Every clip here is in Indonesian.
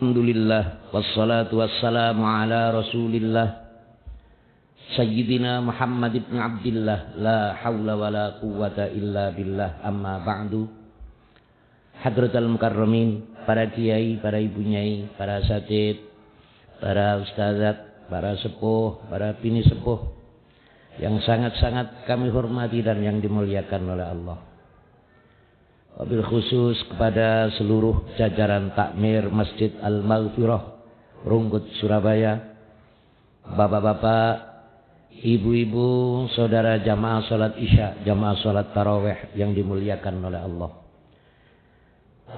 Alhamdulillah wassalatu wassalamu ala Rasulillah Sayyidina Muhammad ibn Abdillah la hawla wa la quwwata illa billah amma ba'du. Hadratal mukarramin, para kiai, para ibu nyai, para asatid, para ustazat, para sepuh, para bini sepuh yang sangat-sangat kami hormati dan yang dimuliakan oleh Allah. Wabil khusus kepada seluruh jajaran takmir Masjid Al-Maghfirah Rungkut Surabaya, bapak-bapak, ibu-ibu, saudara jamaah salat isya, jamaah salat tarawih yang dimuliakan oleh Allah.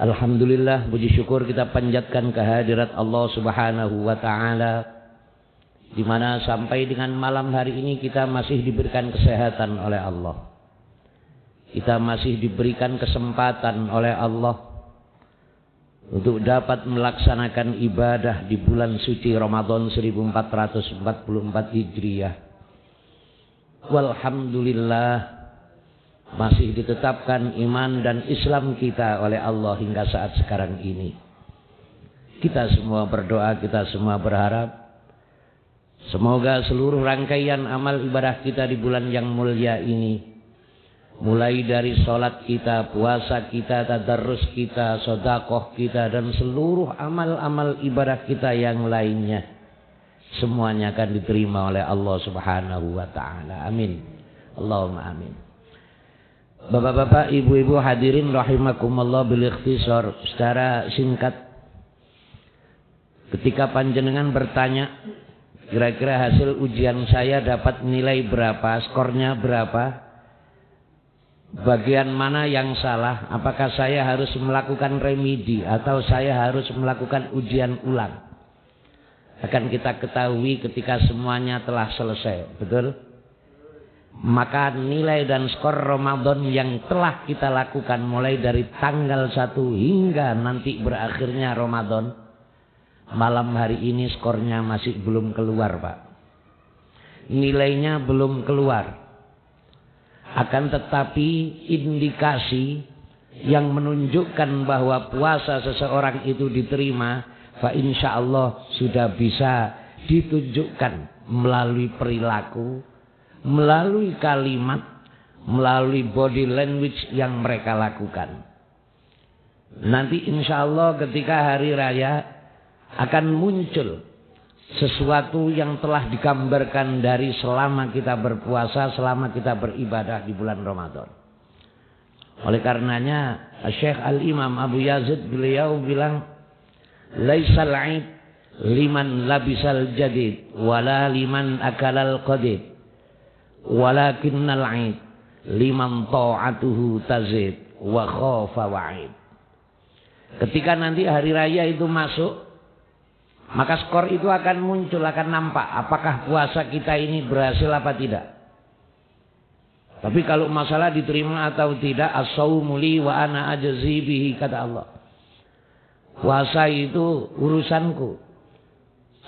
Alhamdulillah, puji syukur kita panjatkan kehadirat Allah Subhanahu wa taala, di mana sampai dengan malam hari ini kita masih diberikan kesehatan oleh Allah. Kita masih diberikan kesempatan oleh Allah untuk dapat melaksanakan ibadah di bulan suci Ramadan 1444 Hijriah. Walhamdulillah, masih ditetapkan iman dan Islam kita oleh Allah hingga saat sekarang ini. Kita semua berdoa, kita semua berharap semoga seluruh rangkaian amal ibadah kita di bulan yang mulia ini, mulai dari sholat kita, puasa kita, tadarrus kita, sedekah kita, dan seluruh amal-amal ibadah kita yang lainnya, semuanya akan diterima oleh Allah Subhanahu wa taala. Amin. Allahumma amin. Bapak-bapak, ibu-ibu hadirin rahimakumullah, bil ikhtisar, secara singkat, ketika panjenengan bertanya kira-kira hasil ujian saya dapat nilai berapa, skornya berapa, bagian mana yang salah, apakah saya harus melakukan remedi atau saya harus melakukan ujian ulang, akan kita ketahui ketika semuanya telah selesai. Betul? Maka nilai dan skor Ramadan yang telah kita lakukan mulai dari tanggal 1 hingga nanti berakhirnya Ramadan, malam hari ini skornya masih belum keluar, Pak. Nilainya belum keluar. Akan tetapi indikasi yang menunjukkan bahwa puasa seseorang itu diterima, fa insya Allah sudah bisa ditunjukkan melalui perilaku, melalui kalimat, melalui body language yang mereka lakukan. Nanti insya Allah ketika hari raya akan muncul sesuatu yang telah digambarkan dari selama kita berpuasa, selama kita beribadah di bulan Ramadan. Oleh karenanya Syekh Al-Imam Abu Yazid beliau bilang, laisal 'aid liman labisal jadid wala liman akalal qadid walakinnal 'aid liman ta'atuhu tazid wa khafa wa'id. Ketika nanti hari raya itu masuk, maka skor itu akan muncul, akan nampak apakah puasa kita ini berhasil apa tidak. Tapi kalau masalah diterima atau tidak, as-shaumu li wa ana ajzi bihi, kata Allah. Puasa itu urusanku,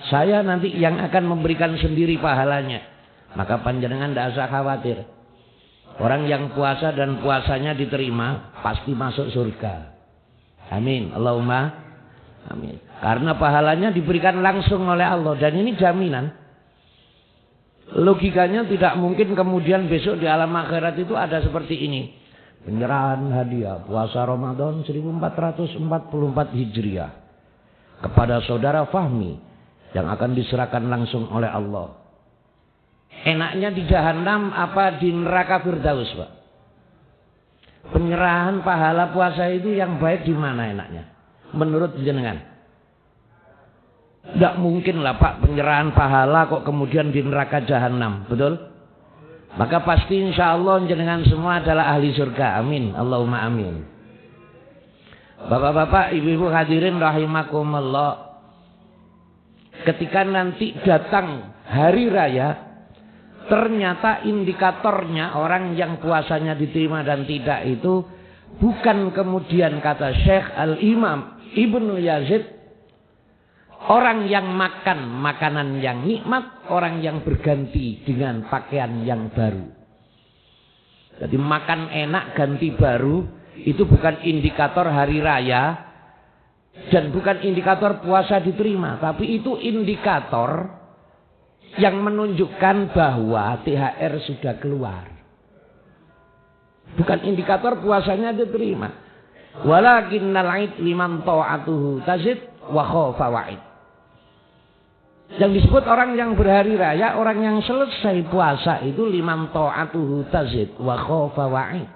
saya nanti yang akan memberikan sendiri pahalanya. Maka panjenengan tidak usah khawatir. Orang yang puasa dan puasanya diterima pasti masuk surga. Amin. Allahumma amin. Karena pahalanya diberikan langsung oleh Allah. Dan ini jaminan. Logikanya tidak mungkin kemudian besok di alam akhirat itu ada seperti ini. Penyerahan hadiah puasa Ramadan 1444 Hijriah kepada saudara Fahmi yang akan diserahkan langsung oleh Allah. Enaknya di Jahannam apa di neraka Firdaus, Pak? Penyerahan pahala puasa itu yang baik di mana enaknya? Menurut jenengan? Tidak mungkin lah, Pak, penyerahan pahala kok kemudian di neraka Jahannam. Betul? Maka pasti insya Allah jenengan semua adalah ahli surga. Amin. Allahumma amin. Bapak-bapak, ibu-ibu hadirin rahimakumullah, ketika nanti datang hari raya, ternyata indikatornya orang yang puasanya diterima dan tidak itu bukan kemudian kata Syekh Al-Imam Ibnu Yazid orang yang makan makanan yang nikmat, orang yang berganti dengan pakaian yang baru. Jadi makan enak ganti baru itu bukan indikator hari raya, Dan bukan indikator puasa diterima, tapi itu indikator yang menunjukkan bahwa THR sudah keluar. Bukan indikator puasanya diterima. Walakinnal 'id liman ta'atuhu tazid wa khafa wa'id. Yang disebut orang yang berhari raya, orang yang selesai puasa itu liman ta'atuhu tazid wa khafa wa'id.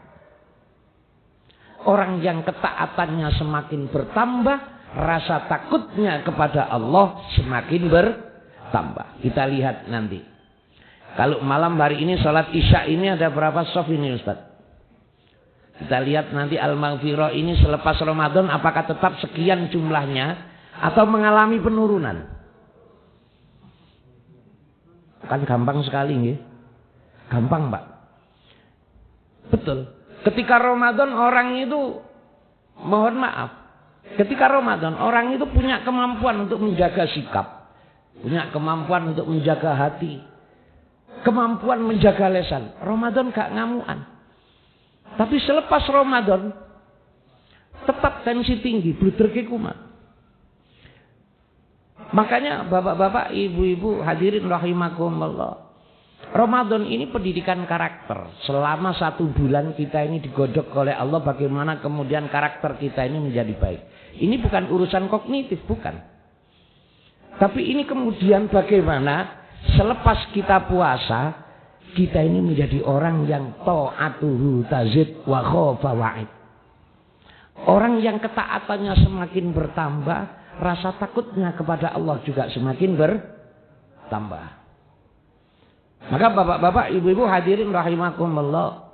Orang yang ketaatannya semakin bertambah, rasa takutnya kepada Allah semakin bertambah. Kita lihat nanti. Kalau malam hari ini sholat isya ini ada berapa shaf ini Ustaz? Kita lihat nanti al-maghfirah ini selepas Ramadan apakah tetap sekian jumlahnya atau mengalami penurunan. Kan gampang sekali nggih. Gampang, Pak. Betul. Ketika Ramadan orang itu, mohon maaf, ketika Ramadan orang itu punya kemampuan untuk menjaga sikap, punya kemampuan untuk menjaga hati, kemampuan menjaga lesan. Ramadan gak ngamuan. Tapi selepas Ramadan tetap tensi tinggi, bluderke kumat. Makanya bapak-bapak, ibu-ibu hadirin rahimakumullah. Ramadan ini pendidikan karakter. Selama 1 bulan kita ini digodok oleh Allah bagaimana kemudian karakter kita ini menjadi baik. Ini bukan urusan kognitif, bukan. Tapi ini kemudian bagaimana selepas kita puasa kita ini menjadi orang yang ta'atuhu tazid wa khafa wa'id. Orang yang ketaatannya semakin bertambah, rasa takutnya kepada Allah juga semakin bertambah. Maka bapak-bapak, ibu-ibu hadirin rahimakumullah.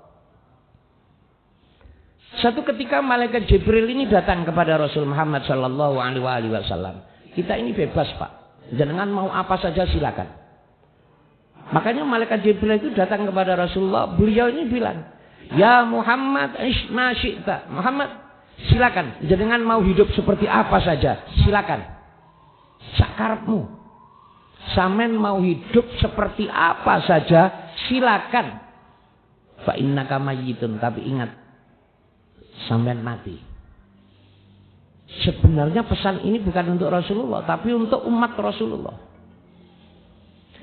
Satu ketika malaikat Jibril ini datang kepada Rasul Muhammad sallallahu alaihi wasallam. Kita ini bebas, Pak. Jangan mau apa saja silakan. Makanya malaikat Jibril itu datang kepada Rasulullah. Beliau ini bilang, "Ya Muhammad, ish ma syi'ta." Muhammad, silakan. Jangan mau hidup seperti apa saja, silakan. Sakarepmu. Sampean mau hidup seperti apa saja, silakan. Fa innaka mayyitun, tapi ingat, sampean mati. Sebenarnya pesan ini bukan untuk Rasulullah, tapi untuk umat Rasulullah.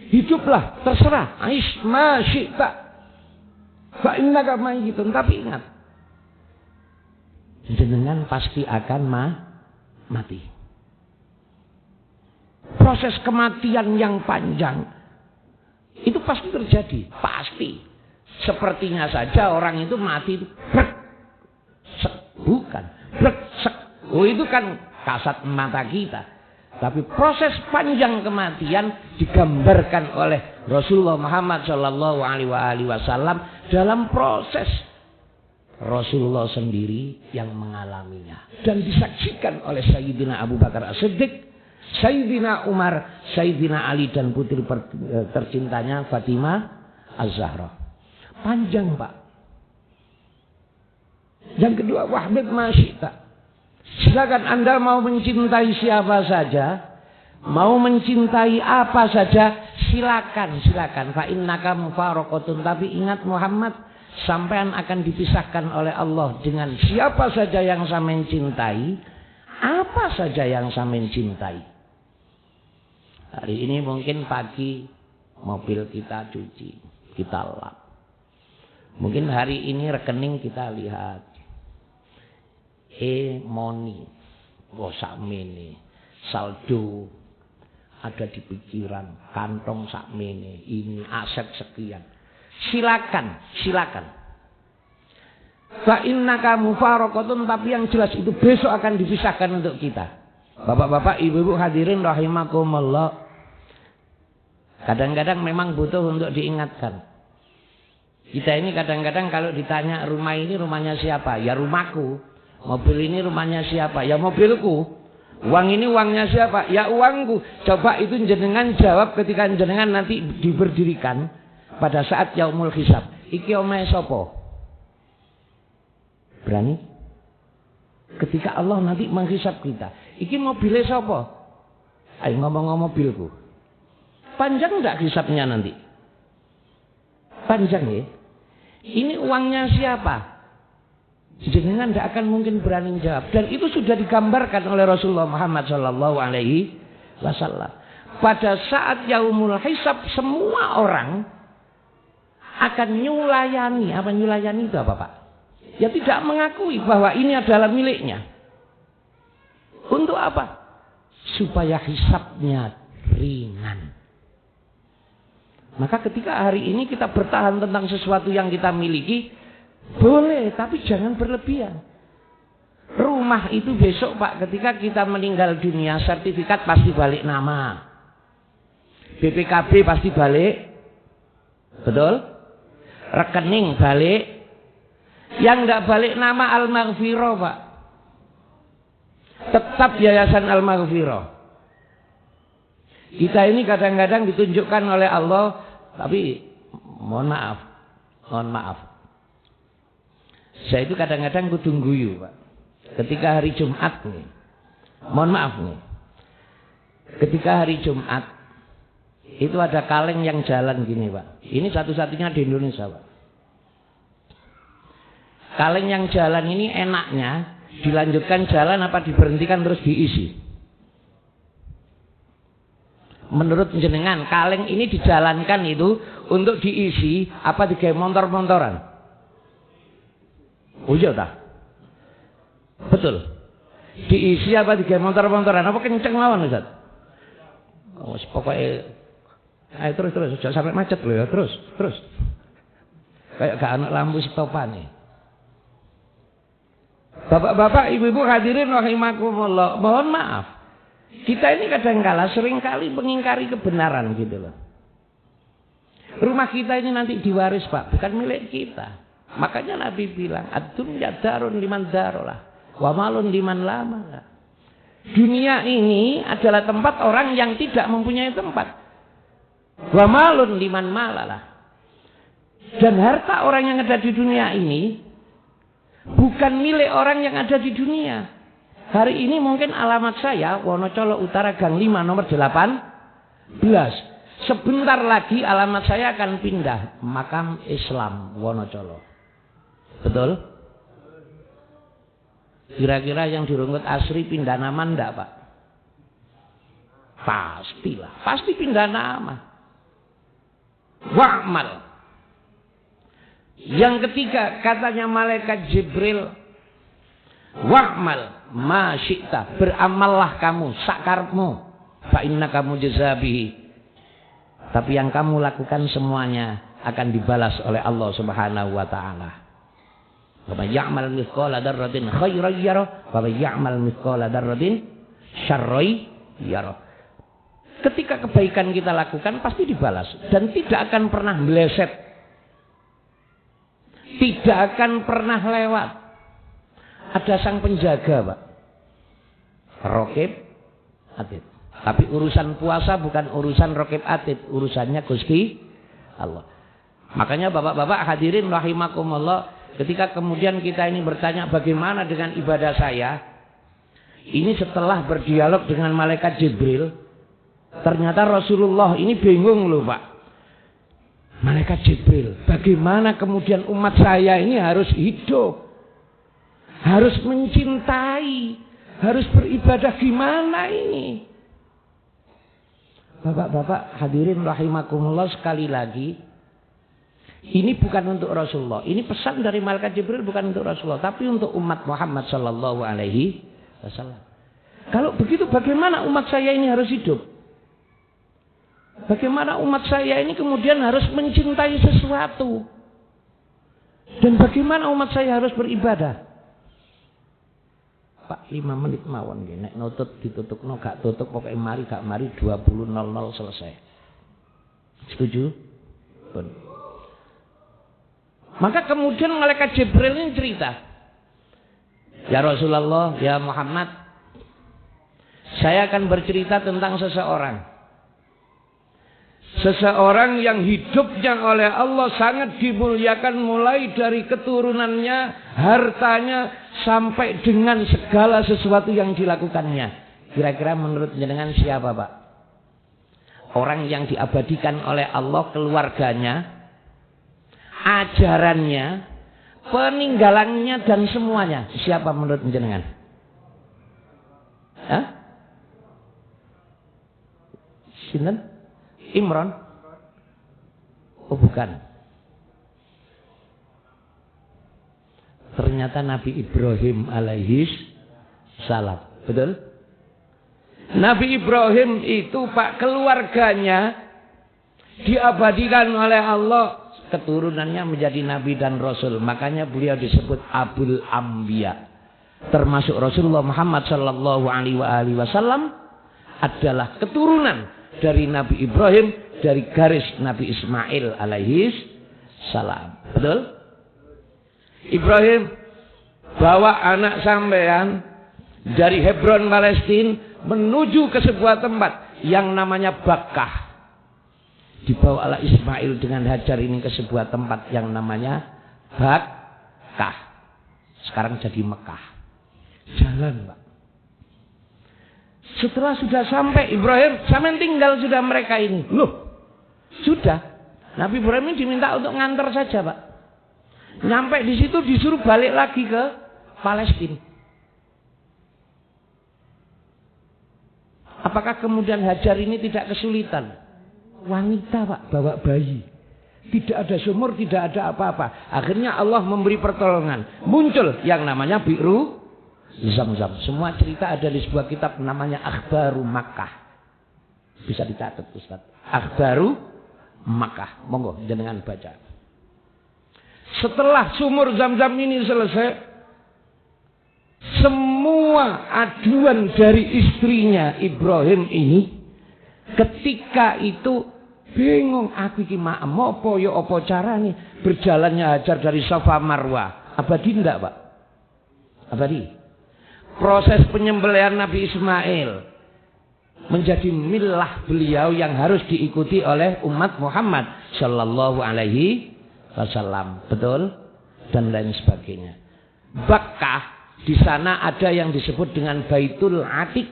Hiduplah, terserah. Aish ma syi'ta. Fa innaka mayyitun, tapi ingat, jenengan pasti akan mati. Proses kematian yang panjang itu pasti terjadi, pasti. Sepertinya saja orang itu mati itu brek, sek, bukan brek, sek. Oh, itu kan kasat mata kita. Tapi proses panjang kematian digambarkan oleh Rasulullah Muhammad sallallahu alaihi wasallam dalam proses Rasulullah sendiri yang mengalaminya dan disaksikan oleh Sayyidina Abu Bakar As-Siddiq, Sayyidina Umar, Sayyidina Ali dan putri tercintanya Fatimah Az-Zahra. Panjang, Pak. Yang kedua, wahbib ma syi'ta. Silakan Anda mau mencintai siapa saja, mau mencintai apa saja, silakan. Fa innaka mufaraqatun, tapi ingat Muhammad, sampean akan dipisahkan oleh Allah dengan siapa saja yang sampean cintai, apa saja yang sampean cintai. Hari ini mungkin pagi mobil kita cuci, kita lap. Mungkin hari ini rekening kita lihat. Money, sakmene, saldo ada di pikiran, kantong sakmene, ini aset sekian. Silakan. Fa innaka mufaraqatun, tapi yang jelas itu besok akan dipisahkan untuk kita. Bapak-bapak, ibu-ibu hadirin rahimakumullah. Kadang-kadang memang butuh untuk diingatkan. Kita ini kadang-kadang kalau ditanya rumah ini rumahnya siapa? Ya rumahku. Mobil ini rumahnya siapa? Ya mobilku. Uang ini uangnya siapa? Ya uangku. Coba itu jenengan jawab ketika jenengan nanti diberdirikan pada saat yaumul hisab. Iki omahe sapa? Berani? Ketika Allah nanti menghisab kita. Iki mobilnya sapa? Ayo ngomong mobilku. Panjang enggak hisabnya nanti? Panjang ya? Ini uangnya siapa? Jenengan tidak akan mungkin berani jawab. Dan itu sudah digambarkan oleh Rasulullah Muhammad SAW. Pada saat yaumul hisab, semua orang akan nyulayani. Apa nyulayani itu apa Pak? Ya tidak mengakui bahwa ini adalah miliknya. Untuk apa? Supaya hisabnya ringan. Maka ketika hari ini kita bertahan tentang sesuatu yang kita miliki, boleh, tapi jangan berlebihan. Rumah itu besok Pak, ketika kita meninggal dunia, sertifikat pasti balik nama. BPKB pasti balik. Betul? Rekening balik. Yang enggak balik nama Al-Maghfirah Pak. Tetap Yayasan Al-Maghfirah. Kita ini kadang-kadang ditunjukkan oleh Allah, tapi mohon maaf. Saya itu kadang-kadang kudu guyu Pak. Ketika hari Jumat nih. Mohon maaf nih. Ketika hari Jumat itu ada kaleng yang jalan gini Pak. Ini satu-satunya di Indonesia Pak. Kaleng yang jalan ini enaknya dilanjutkan jalan apa diberhentikan terus diisi? Menurut jenengan kaleng ini dijalankan itu untuk diisi apa digawe montor-montoran? Oh iya tak? Betul. Diisi apa digawe montor-montoran? Apa kenceng mawon Ustaz? Oh pokoknya ayo terus jangan sampai macet loh ya, terus. Kayak gak anak lampu stopan nih. Bapak-bapak, ibu-ibu hadirin rahimakumullah, mohon maaf. Kita ini kadang-kala seringkali mengingkari kebenaran gitu loh. Rumah kita ini nanti diwaris Pak, bukan milik kita. Makanya Nabi bilang, ad-dunya darun liman darolah, wa malun liman lama. Dunia ini adalah tempat orang yang tidak mempunyai tempat. Wa malun liman malalah. Dan harta orang yang ada di dunia ini bukan milik orang yang ada di dunia. Hari ini mungkin alamat saya Wonocolo Utara Gang 5 nomor 18. Sebentar lagi alamat saya akan pindah Makam Islam Wonocolo. Betul? Kira-kira yang dirungkut Asri pindah nama enggak Pak? Pastilah, pasti pindah nama. Wa'mal. Yang ketiga katanya malaikat Jibril, wa'mal ma syi'ta, beramallah kamu sakarepmu, fa innaka mujzabihi. Tapi yang kamu lakukan semuanya akan dibalas oleh Allah Subhanahu wa taala. Wa may ya'mal mithqala dzarratin khairan yarah, wa may ya'mal mithqala dzarratin syarran yarah. Ketika kebaikan kita lakukan pasti dibalas dan tidak akan pernah meleset. Tidak akan pernah lewat. Ada sang penjaga Pak, Raqib Atid. Tapi urusan puasa bukan urusan Raqib Atid, urusannya Gusti Allah. Makanya bapak-bapak hadirin rahimakumullah, ketika kemudian kita ini bertanya bagaimana dengan ibadah saya, ini setelah berdialog dengan malaikat Jibril, ternyata Rasulullah ini bingung loh Pak. Malaikat Jibril, bagaimana kemudian umat saya ini harus hidup, harus mencintai, harus beribadah, gimana ini? Bapak-bapak hadirin rahimakumullah, sekali lagi, ini bukan untuk Rasulullah. Ini pesan dari malaikat Jibril bukan untuk Rasulullah, tapi untuk umat Muhammad sallallahu alaihi wasallam. Kalau begitu bagaimana umat saya ini harus hidup? Bagaimana umat saya ini kemudian harus mencintai sesuatu? Dan bagaimana umat saya harus beribadah? Pak 5 menit mawon nggih, nek nutut ditutupno gak tutup pokoke mari gak mari 20.00 selesai. Setuju? Pun. Maka kemudian malaikat Jibril ini cerita, ya Rasulullah, ya Muhammad, saya akan bercerita tentang seseorang. Seseorang yang hidupnya oleh Allah sangat dimuliakan mulai dari keturunannya, hartanya, sampai dengan segala sesuatu yang dilakukannya. Kira-kira menurut jenengan siapa Pak? Orang yang diabadikan oleh Allah keluarganya, ajarannya, peninggalannya dan semuanya. Siapa menurut jenengan? Hah? Sinten? Imran? Oh bukan. Ternyata Nabi Ibrahim alaihi salam. Betul? Nabi Ibrahim itu Pak, keluarganya diabadikan oleh Allah, keturunannya menjadi nabi dan rasul. Makanya beliau disebut Abul Anbiya. Termasuk Rasulullah Muhammad sallallahu alaihi wasallam adalah keturunan dari Nabi Ibrahim, dari garis Nabi Ismail alaihi salam. Betul? Ibrahim bawa anak sampean dari Hebron Palestina menuju ke sebuah tempat yang namanya Bakkah. Dibawa oleh Ismail dengan Hajar ini ke sebuah tempat yang namanya Bakkah. Sekarang jadi Mekah. Jalan, Pak. Setelah sudah sampai Ibrahim, sampai tinggal sudah mereka ini. Loh, sudah. Nabi Ibrahim ini diminta untuk ngantar saja, Pak. Nyampe di situ disuruh balik lagi ke Palestina. Apakah kemudian Hajar ini tidak kesulitan? Wanita, Pak, bawa bayi. Tidak ada sumur, tidak ada apa-apa. Akhirnya Allah memberi pertolongan. Muncul yang namanya Bi'ru Zamzam. Semua cerita ada di sebuah kitab namanya Akhbaru Makkah. Bisa dicatat, Ustaz. Akhbaru Makkah. Monggo jenengan baca. Setelah sumur Zamzam ini selesai, semua aduan dari istrinya Ibrahim ini ketika itu bingung, aku iki apa ya apa carane berjalannya Hajar dari Safa Marwah. Abadi ndak, Pak? Abadi. Proses penyembelihan Nabi Ismail menjadi milah beliau yang harus diikuti oleh umat Muhammad sallallahu alaihi wasallam. Betul? Dan lain sebagainya. Bakkah, di sana ada yang disebut dengan Baitul Atiq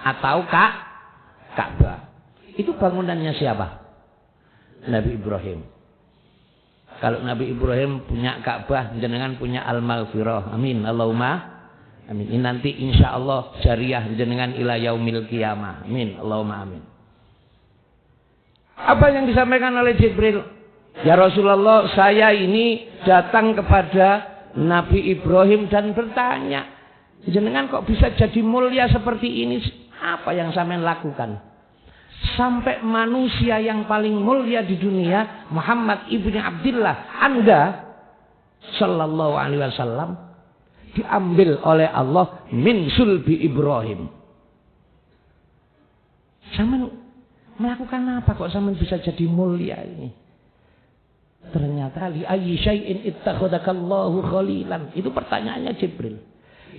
atau Ka'bah. Itu bangunannya siapa? Nabi Ibrahim. Kalau Nabi Ibrahim punya Ka'bah, jenengan punya Al-Maghfirah. Amin. Allahumma amin. Ini nanti insya Allah jariah jenengan ila yaumil qiyamah. Amin. Allahumma amin. Apa yang disampaikan oleh Jibril? Ya Rasulullah, saya ini datang kepada Nabi Ibrahim dan bertanya, jenengan kok bisa jadi mulia seperti ini? Apa yang sampean lakukan? Sampai manusia yang paling mulia di dunia, Muhammad ibni Abdillah, Anda sallallahu alaihi wasallam, diambil oleh Allah min sulbi Ibrahim. Sampean melakukan apa kok sampean bisa jadi mulia ini? Ternyata li ayyi syai'in ittakhadhakallahu khalilan. Itu pertanyaannya Jibril.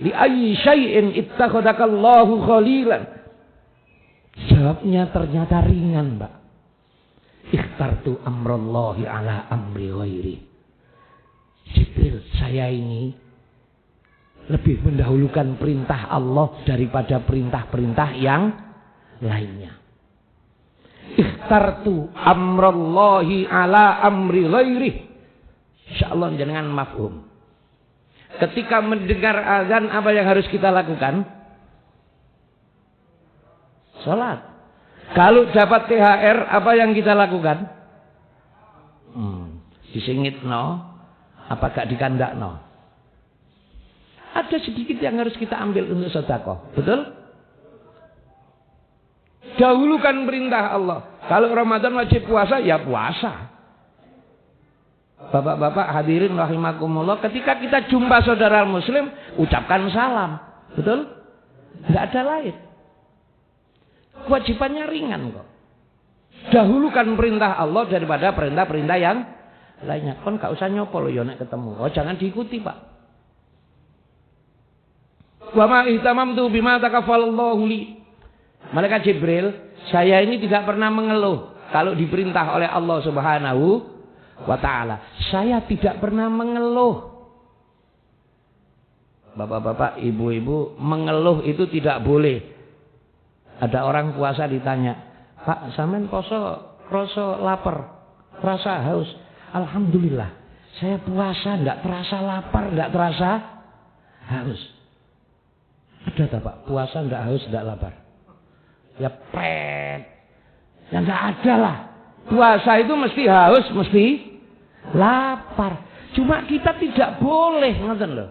Li ayyi syai'in ittakhadhakallahu khalilan. Jawabnya ternyata ringan, Pak. Ikhtartu amrallahi ala amri ghairi. Jibril, saya ini lebih mendahulukan perintah Allah daripada perintah-perintah yang lainnya. Ikhtartu amrallahi ala amri ghairi. Insyaallah jenengan mafhum. Ketika mendengar azan, apa yang harus kita lakukan? Salat. Kalau dapat THR, apa yang kita lakukan? Disingit no, apa gak dikandak no? Ada sedikit yang harus kita ambil untuk sedekah. Betul? Dahulukan perintah Allah. Kalau Ramadan wajib puasa, ya puasa. Bapak-bapak hadirin rahimakumullah, ketika kita jumpa saudara muslim, ucapkan salam. Betul? Tidak ada lain. Kewajibannya ringan kok. Dahulukan perintah Allah daripada perintah-perintah yang lainnya. Kon gak usah nyopol ya nek ketemu. Oh, jangan diikuti, Pak. Wa ma ihtamamtu bima takaffalallahu li. Malaikat Jibril, saya ini tidak pernah mengeluh kalau diperintah oleh Allah Subhanahu wa taala. Saya tidak pernah mengeluh. Bapak-bapak, ibu-ibu, mengeluh itu tidak boleh. Ada orang puasa ditanya, "Pak, sampean poso rasa lapar, rasa haus?" Alhamdulillah, Saya puasa enggak terasa lapar, enggak terasa haus. Ada tak Pak? Puasa enggak haus, enggak lapar? Ya pret. Ya enggak ada lah. Puasa itu mesti haus, mesti lapar. Cuma kita tidak boleh, ngoten loh.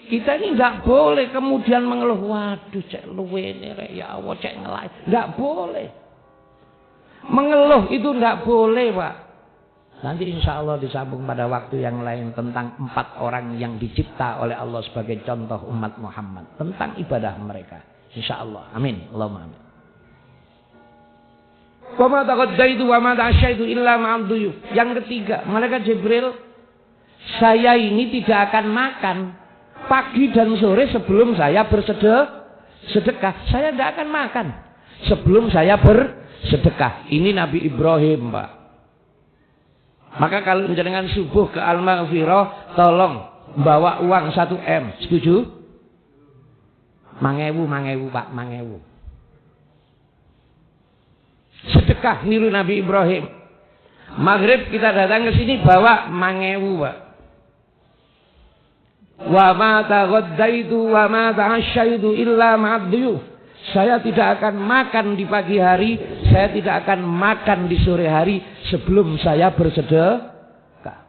Kita ini enggak boleh kemudian mengeluh, waduh cek luwe ini ya Allah cek ngelai. Enggak boleh. Mengeluh itu enggak boleh, Pak. Nanti insya Allah disambung pada waktu yang lain tentang 4 orang yang dicipta oleh Allah sebagai contoh umat Muhammad. Tentang ibadah mereka. Insya Allah. Amin. Allahumma amin. Wa ma taqaddaitu wa ma ta'asyaitu illa ma'ad duyuf. Yang ketiga, malaikat Jibril, saya ini tidak akan makan pagi dan sore sebelum saya bersedekah. Saya tidak akan makan sebelum saya bersedekah. Ini Nabi Ibrahim, Pak. Maka kalau jenengan subuh ke Al-Maghfirah, tolong bawa uang 1 M. Setuju? 1000 Pak, 1000. Sedekah niru Nabi Ibrahim. Maghrib kita datang ke sini bawa 1000, Pak. Wa ma taghaddaitu wa ma ta'asyaitu illa ma'ad duyuf. Saya tidak akan makan di pagi hari, saya tidak akan makan di sore hari sebelum saya bersedekah.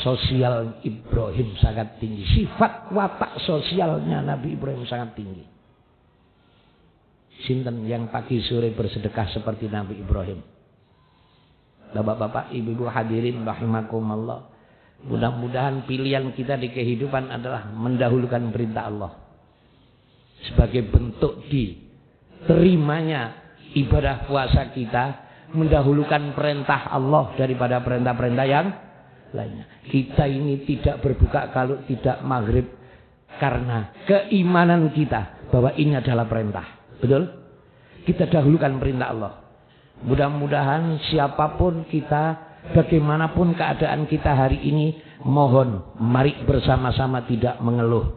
Sosial Ibrahim sangat tinggi. Sifat watak sosialnya Nabi Ibrahim sangat tinggi. Sinten yang pagi sore bersedekah seperti Nabi Ibrahim? Bapak-bapak, ibu-ibu hadirin rahimakumullah. Mudah-mudahan pilihan kita di kehidupan adalah mendahulukan perintah Allah. Sebagai bentuk diterimanya ibadah puasa kita, mendahulukan perintah Allah daripada perintah-perintah yang lainnya. Kita ini tidak berbuka kalau tidak maghrib karena keimanan kita bahwa ini adalah perintah. Betul? Kita dahulukan perintah Allah. Mudah-mudahan siapapun kita, bagaimanapun keadaan kita hari ini, mohon mari bersama-sama tidak mengeluh.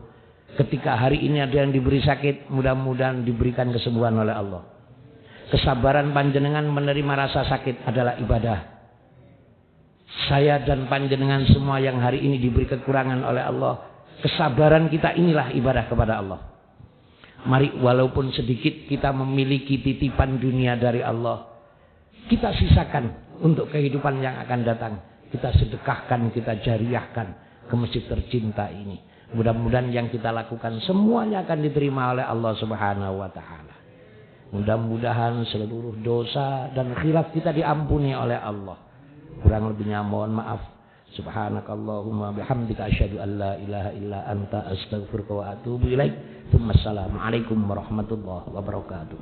Ketika hari ini ada yang diberi sakit, mudah-mudahan diberikan kesembuhan oleh Allah. Kesabaran panjenengan menerima rasa sakit adalah ibadah. Saya dan panjenengan semua yang hari ini diberi kekurangan oleh Allah, kesabaran kita inilah ibadah kepada Allah. Mari walaupun sedikit kita memiliki titipan dunia dari Allah, kita sisakan untuk kehidupan yang akan datang. Kita sedekahkan, kita jariahkan ke masjid tercinta ini. Mudah-mudahan yang kita lakukan semuanya akan diterima oleh Allah Subhanahu wa taala. Mudah-mudahan seluruh dosa dan khilaf kita diampuni oleh Allah. Kurang lebihnya mohon maaf. Subhanakallahumma bihamdika asyhadu an la ilaha illa anta astaghfiruka wa atubu ilaik. Wassalamualaikum warahmatullahi wabarakatuh.